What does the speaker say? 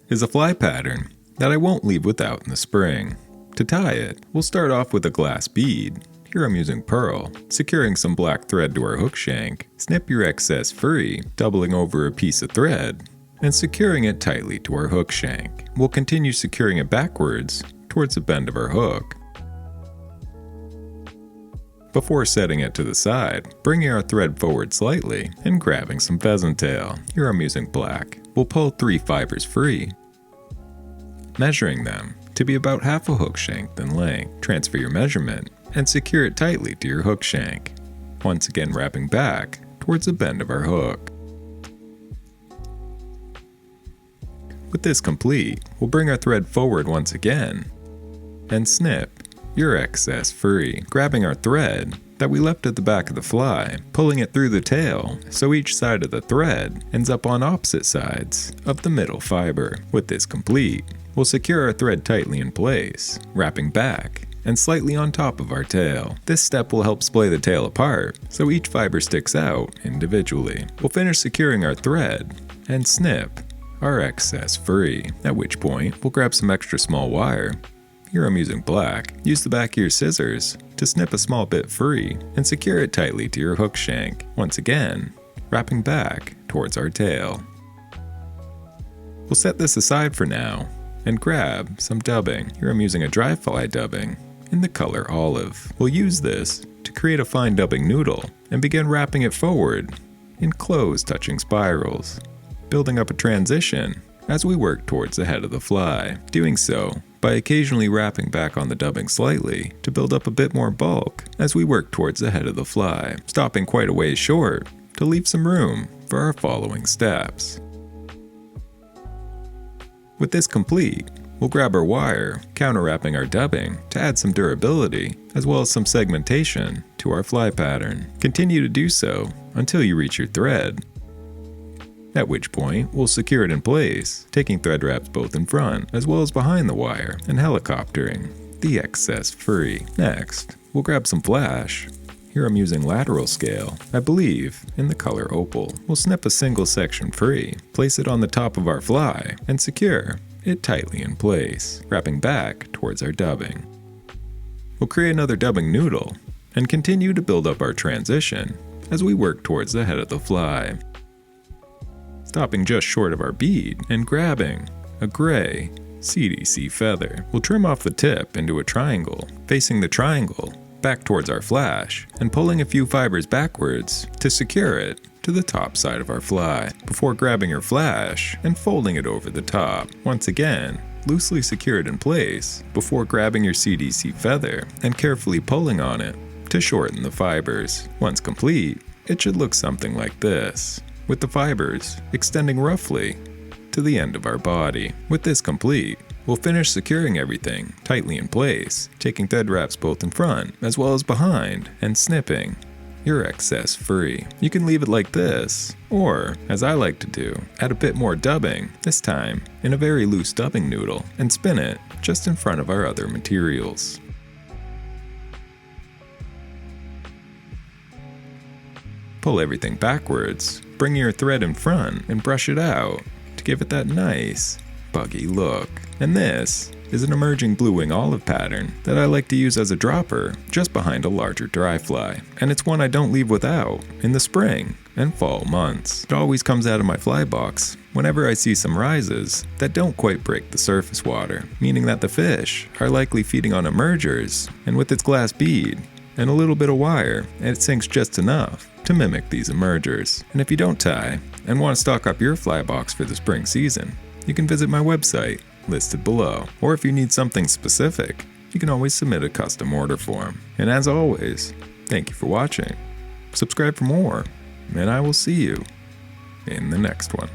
Is a fly pattern that I won't leave without in the spring. To tie it, we'll start off with a glass bead. Here I'm using pearl, securing some black thread to our hook shank. Snip your excess free, doubling over a piece of thread, and securing it tightly to our hook shank. We'll continue securing it backwards towards the bend of our hook. Before setting it to the side, bringing our thread forward slightly and grabbing some pheasant tail. Here I'm using black. We'll pull 3 fibers free, measuring them to be about half a hook shank in length. Transfer your measurement and secure it tightly to your hook shank, once again wrapping back towards the bend of our hook. With this complete, we'll bring our thread forward once again and snip your excess free, grabbing our thread that we left at the back of the fly, pulling it through the tail so each side of the thread ends up on opposite sides of the middle fiber. With this complete, we'll secure our thread tightly in place, wrapping back and slightly on top of our tail. This step will help splay the tail apart so each fiber sticks out individually. We'll finish securing our thread and snip our excess free, at which point we'll grab some extra small wire. Here I'm using black. Use the back of your scissors to snip a small bit free and secure it tightly to your hook shank, once again wrapping back towards our tail. We'll set this aside for now and grab some dubbing. Here I'm using a dry fly dubbing in the color olive. We'll use this to create a fine dubbing noodle and begin wrapping it forward in close touching spirals, building up a transition as we work towards the head of the fly. Doing so by occasionally wrapping back on the dubbing slightly to build up a bit more bulk as we work towards the head of the fly, stopping quite a ways short to leave some room for our following steps. With this complete, we'll grab our wire, counter-wrapping our dubbing to add some durability as well as some segmentation to our fly pattern. Continue to do so until you reach your thread, at which point we'll secure it in place, taking thread wraps both in front as well as behind the wire and helicoptering the excess free. Next, we'll grab some flash. Here I'm using lateral scale, I believe in the color opal. We'll snip a single section free, place it on the top of our fly, and secure it tightly in place, wrapping back towards our dubbing. We'll create another dubbing noodle and continue to build up our transition as we work towards the head of the fly, stopping just short of our bead and grabbing a gray CDC feather. We'll trim off the tip into a triangle, facing the triangle back towards our flash and pulling a few fibers backwards to secure it to the top side of our fly, before grabbing your flash and folding it over the top. Once again, loosely secure it in place before grabbing your CDC feather and carefully pulling on it to shorten the fibers. Once complete, it should look something like this, with the fibers extending roughly to the end of our body. With this complete, we'll finish securing everything tightly in place, taking thread wraps both in front as well as behind and snipping your excess free. You can leave it like this, or, as I like to do, add a bit more dubbing, this time in a very loose dubbing noodle, and spin it just in front of our other materials. Pull everything backwards, bring your thread in front and brush it out to give it that nice buggy look. And this is an emerging blue wing olive pattern that I like to use as a dropper just behind a larger dry fly, and it's one I don't leave without in the spring and fall months. It always comes out of my fly box whenever I see some rises that don't quite break the surface water, meaning that the fish are likely feeding on emergers, and with its glass bead and a little bit of wire, it sinks just enough to mimic these emergers. And if you don't tie and want to stock up your fly box for the spring season, you can visit my website listed below. Or if you need something specific, you can always submit a custom order form. And as always, thank you for watching. Subscribe for more, and I will see you in the next one.